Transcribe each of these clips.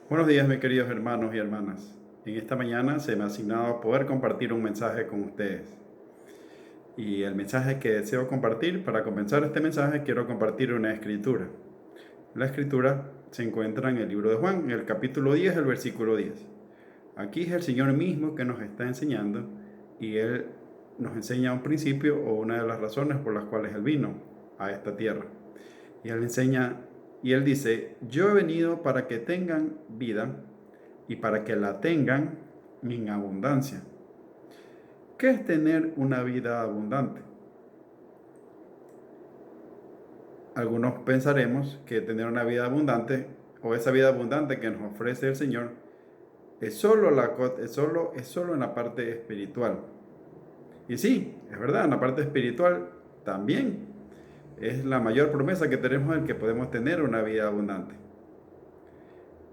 Buenos días, mis queridos hermanos y hermanas. En esta mañana se me ha asignado poder compartir un mensaje con ustedes. Y el mensaje que deseo compartir, para comenzar este mensaje, quiero compartir una escritura. La escritura se encuentra en el libro de Juan, en el capítulo 10, el versículo 10. Aquí es el Señor mismo que nos está enseñando y Él nos enseña un principio o una de las razones por las cuales Él vino a esta tierra. Y Él enseña y Él dice: yo he venido para que tengan vida y para que la tengan en abundancia. ¿Qué es tener una vida abundante? Algunos pensaremos que tener una vida abundante o esa vida abundante que nos ofrece el Señor es solo en la parte espiritual. Y sí, es verdad, en la parte espiritual también es la mayor promesa que tenemos, el que podemos tener una vida abundante.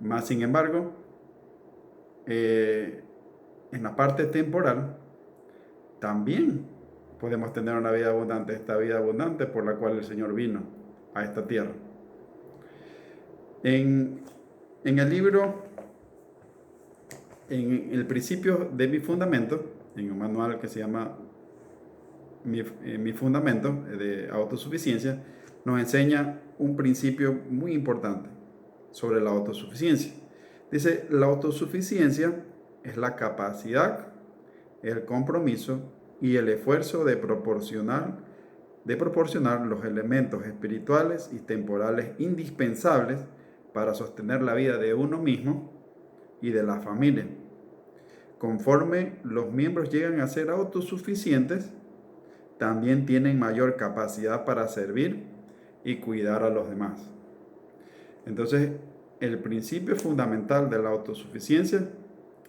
Más sin embargo, en la parte temporal también podemos tener una vida abundante, esta vida abundante por la cual el Señor vino a esta tierra. En, en el libro, en el principio de mi fundamento, en un manual que se llama mi fundamento de autosuficiencia, nos enseña un principio muy importante sobre la autosuficiencia. Dice: la autosuficiencia es la capacidad, el compromiso y el esfuerzo de proporcionar los elementos espirituales y temporales indispensables para sostener la vida de uno mismo y de la familia. Conforme los miembros llegan a ser autosuficientes, también tienen mayor capacidad para servir y cuidar a los demás. Entonces, el principio fundamental de la autosuficiencia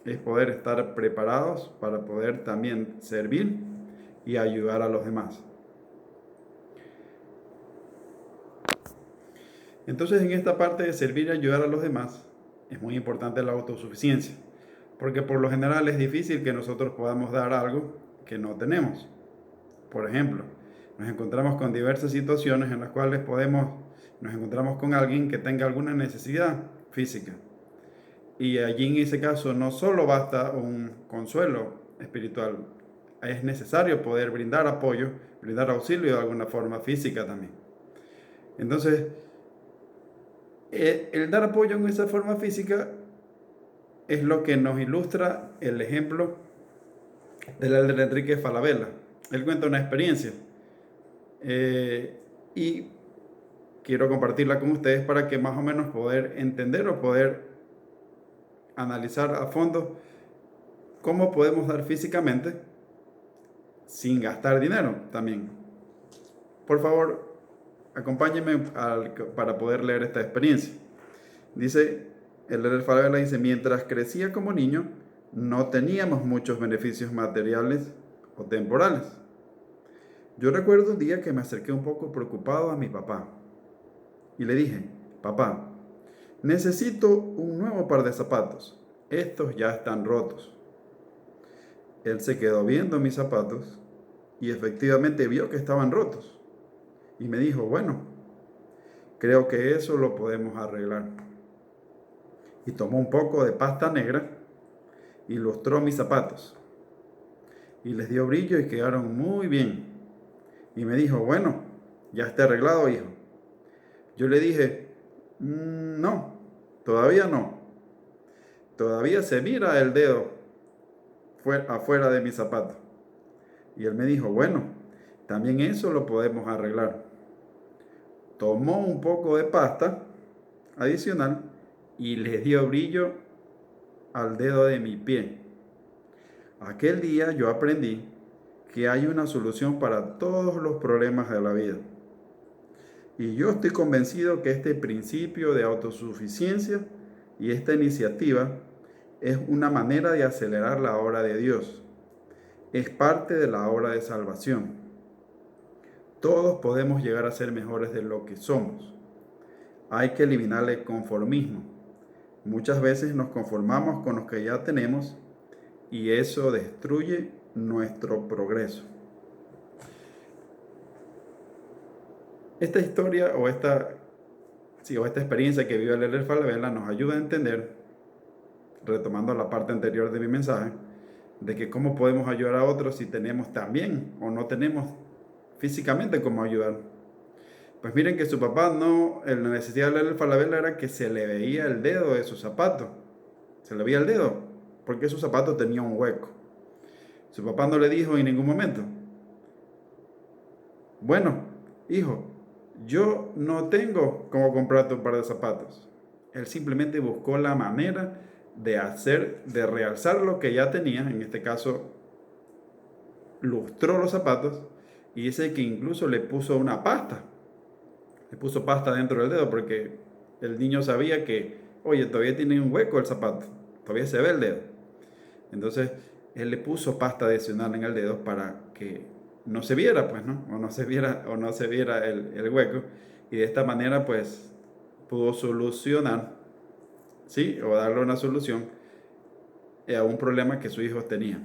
es poder estar preparados para poder también servir y ayudar a los demás. Entonces, en esta parte de servir y ayudar a los demás, es muy importante la autosuficiencia, porque por lo general es difícil que nosotros podamos dar algo que no tenemos. Por ejemplo, nos encontramos con diversas situaciones en las cuales nos encontramos con alguien que tenga alguna necesidad física. Y allí en ese caso no solo basta un consuelo espiritual, es necesario poder brindar apoyo, brindar auxilio de alguna forma física también. Entonces, el dar apoyo en esa forma física es lo que nos ilustra el ejemplo del elder Enrique Falabella. Él cuenta una experiencia y quiero compartirla con ustedes para que más o menos poder entender o poder analizar a fondo cómo podemos dar físicamente sin gastar dinero también. Por favor, acompáñenme para poder leer esta experiencia. Dice, el elder Falabella dice: mientras crecía como niño, no teníamos muchos beneficios materiales o temporales. Yo recuerdo un día que me acerqué un poco preocupado a mi papá y le dije: papá, necesito un nuevo par de zapatos. Estos ya están rotos. Él se quedó viendo mis zapatos y efectivamente vio que estaban rotos. Y me dijo: bueno, creo que eso lo podemos arreglar. Y tomó un poco de pasta negra, ilustró mis zapatos y les dio brillo y quedaron muy bien. Y me dijo: bueno, ya está arreglado, hijo. Yo le dije: no, todavía no. Todavía se mira el dedo afuera de mi zapato. Y él me dijo: bueno, también eso lo podemos arreglar. Tomó un poco de pasta adicional y le dio brillo al dedo de mi pie. Aquel día yo aprendí que hay una solución para todos los problemas de la vida. Y yo estoy convencido que este principio de autosuficiencia y esta iniciativa es una manera de acelerar la obra de Dios. Es parte de la obra de salvación. Todos podemos llegar a ser mejores de lo que somos. Hay que eliminar el conformismo. Muchas veces nos conformamos con lo que ya tenemos y eso destruye nuestro progreso. Esta historia o esta experiencia que vive el elder Falabella nos ayuda a entender retomando la parte anterior de mi mensaje, de que cómo podemos ayudar a otros si tenemos también o no tenemos físicamente cómo ayudar. Pues miren que su papá no, la necesidad de leer el Falabella era que se le veía el dedo de su zapato. Se le veía el dedo, porque su zapato tenía un hueco. Su papá no le dijo en ningún momento, bueno, hijo, yo no tengo cómo comprarte un par de zapatos. Él simplemente buscó la manera de realzar lo que ya tenía, en este caso, lustró los zapatos y dice que incluso le puso una pasta. Le puso pasta dentro del dedo porque el niño sabía que, oye, todavía tiene un hueco el zapato, todavía se ve el dedo. Entonces, él le puso pasta adicional en el dedo para que no se viera, pues, ¿no? O no se viera el hueco. Y de esta manera, pues, pudo solucionar, ¿sí? O darle una solución a un problema que su hijo tenía.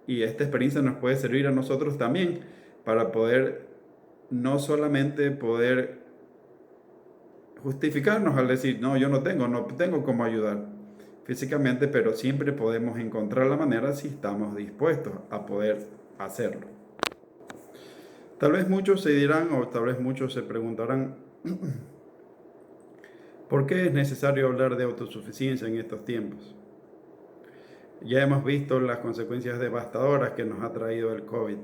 Y esta experiencia nos puede servir a nosotros también para poder, no solamente poder justificarnos al decir, no, yo no tengo cómo ayudar físicamente, pero siempre podemos encontrar la manera si estamos dispuestos a poder hacerlo. Tal vez muchos se dirán o tal vez muchos se preguntarán, ¿por qué es necesario hablar de autosuficiencia en estos tiempos? Ya hemos visto las consecuencias devastadoras que nos ha traído el COVID.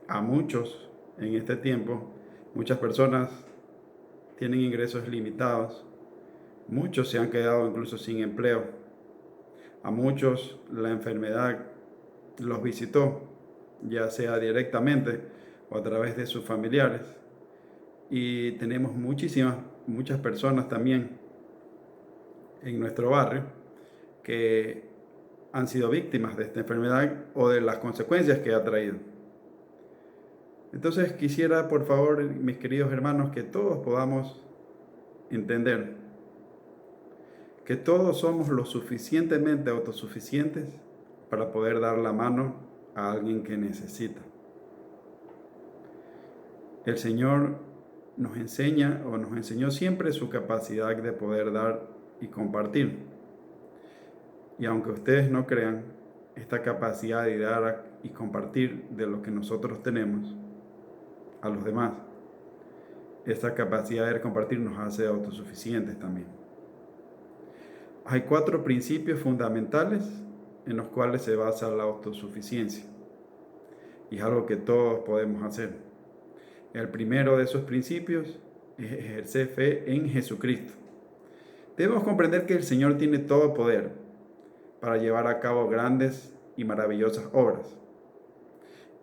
A muchos en este tiempo, muchas personas tienen ingresos limitados. Muchos se han quedado incluso sin empleo. A muchos la enfermedad los visitó, ya sea directamente o a través de sus familiares. Y tenemos muchas personas también en nuestro barrio que han sido víctimas de esta enfermedad o de las consecuencias que ha traído. Entonces quisiera, por favor, mis queridos hermanos, que todos podamos entender que todos somos lo suficientemente autosuficientes para poder dar la mano a alguien que necesita. El Señor nos enseña o nos enseñó siempre su capacidad de poder dar y compartir. Y aunque ustedes no crean, esta capacidad de dar y compartir de lo que nosotros tenemos a los demás, esta capacidad de compartir nos hace autosuficientes también. Hay 4 principios fundamentales en los cuales se basa la autosuficiencia. Y es algo que todos podemos hacer. El primero de esos principios es ejercer fe en Jesucristo. Debemos comprender que el Señor tiene todo poder para llevar a cabo grandes y maravillosas obras.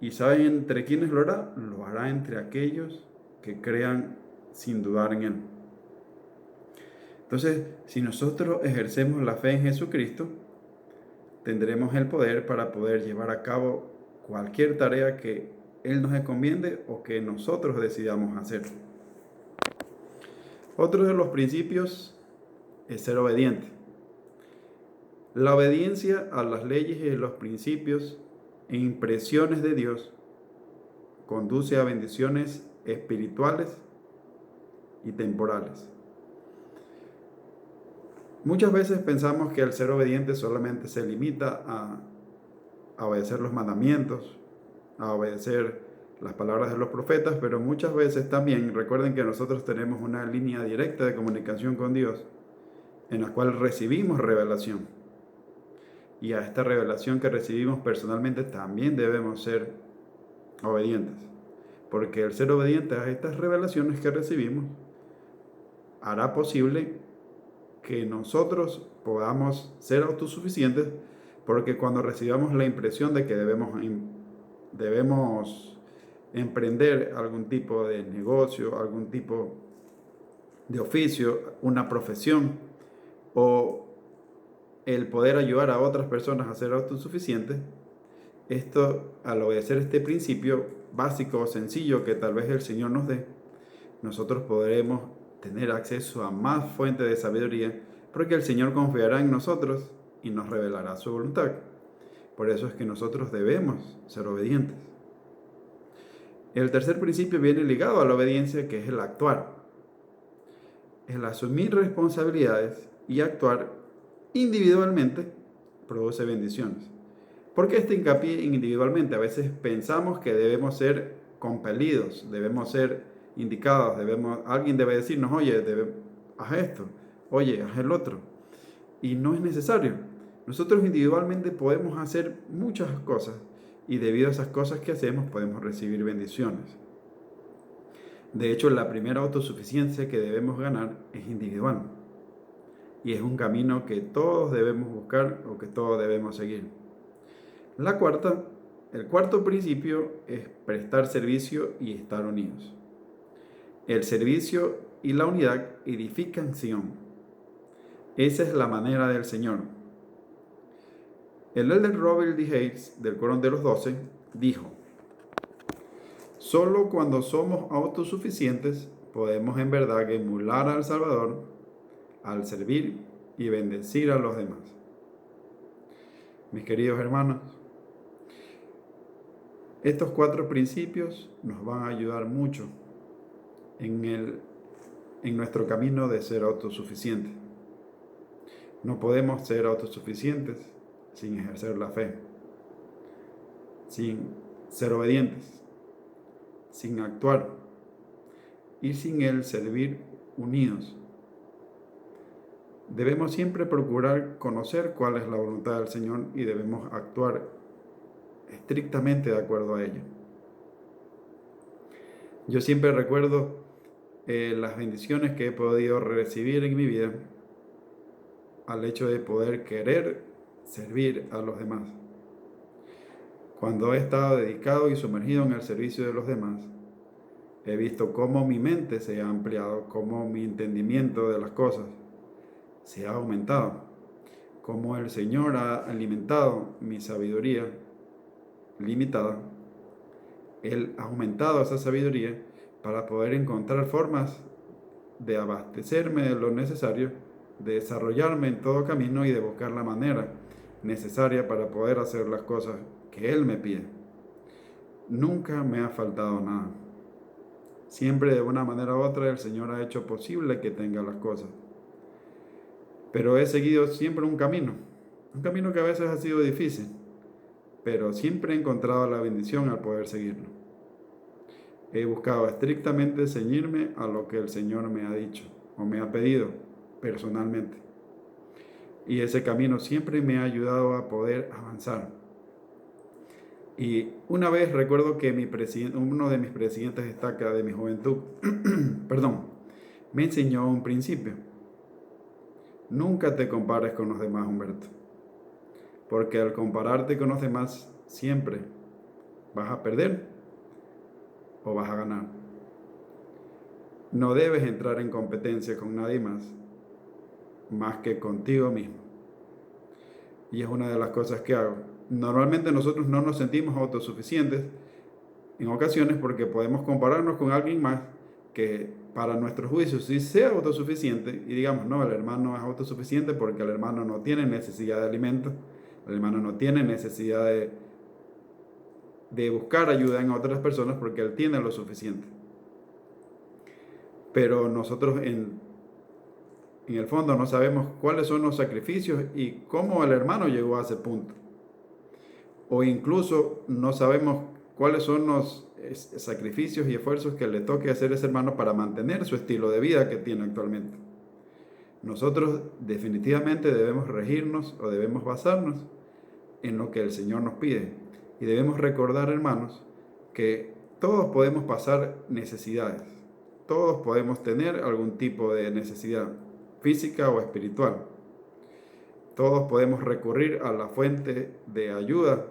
¿Y saben entre quiénes lo hará? Lo hará entre aquellos que crean sin dudar en Él. Entonces, si nosotros ejercemos la fe en Jesucristo, tendremos el poder para poder llevar a cabo cualquier tarea que Él nos encomiende o que nosotros decidamos hacer. Otro de los principios es ser obediente. La obediencia a las leyes y los principios e impresiones de Dios conduce a bendiciones espirituales y temporales. Muchas veces pensamos que el ser obediente solamente se limita a obedecer los mandamientos, a obedecer las palabras de los profetas, pero muchas veces también recuerden que nosotros tenemos una línea directa de comunicación con Dios en la cual recibimos revelación. Y a esta revelación que recibimos personalmente también debemos ser obedientes, porque el ser obedientes a estas revelaciones que recibimos hará posible que nosotros podamos ser autosuficientes, porque cuando recibamos la impresión de que debemos emprender algún tipo de negocio, algún tipo de oficio, una profesión, o el poder ayudar a otras personas a ser autosuficientes, esto, al obedecer este principio básico o sencillo que tal vez el Señor nos dé, nosotros podremos tener acceso a más fuentes de sabiduría, porque el Señor confiará en nosotros y nos revelará su voluntad. Por eso es que nosotros debemos ser obedientes. El tercer principio viene ligado a la obediencia, que es el actuar. El asumir responsabilidades y actuar individualmente produce bendiciones. ¿Por qué este hincapié en individualmente? A veces pensamos que debemos ser compelidos, debemos ser indicados, alguien debe decirnos, oye, haz esto, oye, haz el otro. Y no es necesario. Nosotros individualmente podemos hacer muchas cosas y debido a esas cosas que hacemos podemos recibir bendiciones. De hecho, la primera autosuficiencia que debemos ganar es individual y es un camino que todos debemos buscar o que todos debemos seguir. El cuarto principio es prestar servicio y estar unidos. El servicio y la unidad edifican Sion. Esa es la manera del Señor. El elder Robert D. Hayes, del Corón de los 12, dijo: solo cuando somos autosuficientes podemos en verdad emular al Salvador al servir y bendecir a los demás. Mis queridos hermanos, estos 4 principios nos van a ayudar mucho en nuestro camino de ser autosuficientes. No podemos ser autosuficientes sin ejercer la fe, sin ser obedientes, sin actuar y sin el servir unidos. Debemos siempre procurar conocer cuál es la voluntad del Señor y debemos actuar estrictamente de acuerdo a ella. Yo siempre recuerdo las bendiciones que he podido recibir en mi vida al hecho de poder querer servir a los demás. Cuando he estado dedicado y sumergido en el servicio de los demás, he visto cómo mi mente se ha ampliado, cómo mi entendimiento de las cosas se ha aumentado, cómo el Señor ha alimentado mi sabiduría limitada. Él ha aumentado esa sabiduría para poder encontrar formas de abastecerme de lo necesario, de desarrollarme en todo camino y de buscar la manera necesaria para poder hacer las cosas que Él me pide. Nunca me ha faltado nada. Siempre de una manera u otra el Señor ha hecho posible que tenga las cosas. Pero he seguido siempre un camino que a veces ha sido difícil, pero siempre he encontrado la bendición al poder seguirlo. He buscado estrictamente ceñirme a lo que el Señor me ha dicho o me ha pedido personalmente. Y ese camino siempre me ha ayudado a poder avanzar. Y una vez recuerdo que uno de mis presidentes destaca de mi juventud, me enseñó un principio. Nunca te compares con los demás, Humberto. Porque al compararte con los demás, siempre vas a perder o vas a ganar. No debes entrar en competencia con nadie más que contigo mismo. Y es una de las cosas que hago. Normalmente nosotros no nos sentimos autosuficientes en ocasiones porque podemos compararnos con alguien más que para nuestro juicio sí sea autosuficiente y digamos, no, el hermano es autosuficiente porque el hermano no tiene necesidad de alimento, el hermano no tiene necesidad de buscar ayuda en otras personas porque él tiene lo suficiente. Pero nosotros en el fondo no sabemos cuáles son los sacrificios y cómo el hermano llegó a ese punto. O incluso no sabemos cuáles son los sacrificios y esfuerzos que le toque hacer a ese hermano para mantener su estilo de vida que tiene actualmente. Nosotros definitivamente debemos regirnos o debemos basarnos en lo que el Señor nos pide. Y debemos recordar, hermanos, que todos podemos pasar necesidades. Todos podemos tener algún tipo de necesidad física o espiritual. Todos podemos recurrir a la fuente de ayuda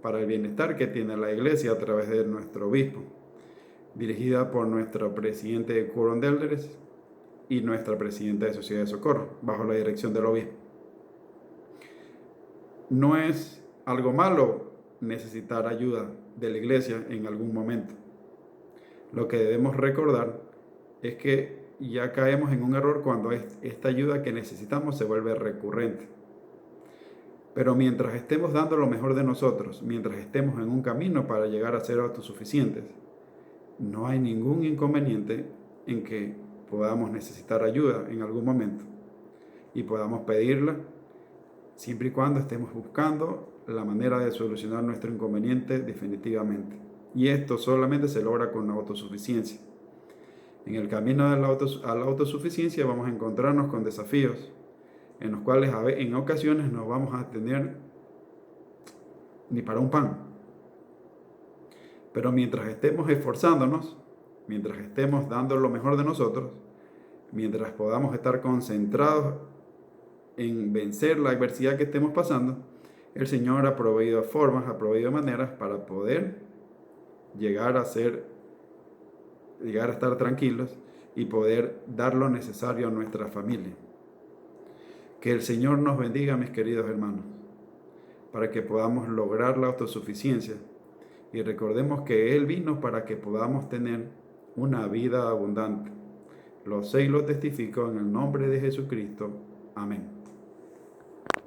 para el bienestar que tiene la iglesia a través de nuestro obispo, dirigida por nuestro presidente de Quórum de Elders y nuestra presidenta de Sociedad de Socorro, bajo la dirección del obispo. No es algo malo necesitar ayuda de la iglesia en algún momento. Lo que debemos recordar es que ya caemos en un error cuando esta ayuda que necesitamos se vuelve recurrente. Pero mientras estemos dando lo mejor de nosotros, mientras estemos en un camino para llegar a ser autosuficientes, no hay ningún inconveniente en que podamos necesitar ayuda en algún momento y podamos pedirla siempre y cuando estemos buscando la manera de solucionar nuestro inconveniente definitivamente. Y esto solamente se logra con la autosuficiencia. En el camino a la autosuficiencia vamos a encontrarnos con desafíos en los cuales en ocasiones no vamos a tener ni para un pan. Pero mientras estemos esforzándonos, mientras estemos dando lo mejor de nosotros, mientras podamos estar concentrados en vencer la adversidad que estemos pasando, el Señor ha proveído formas, ha proveído maneras para poder llegar a estar tranquilos y poder dar lo necesario a nuestra familia. Que el Señor nos bendiga, mis queridos hermanos, para que podamos lograr la autosuficiencia y recordemos que Él vino para que podamos tener una vida abundante. Lo sé y lo testifico en el nombre de Jesucristo. Amén.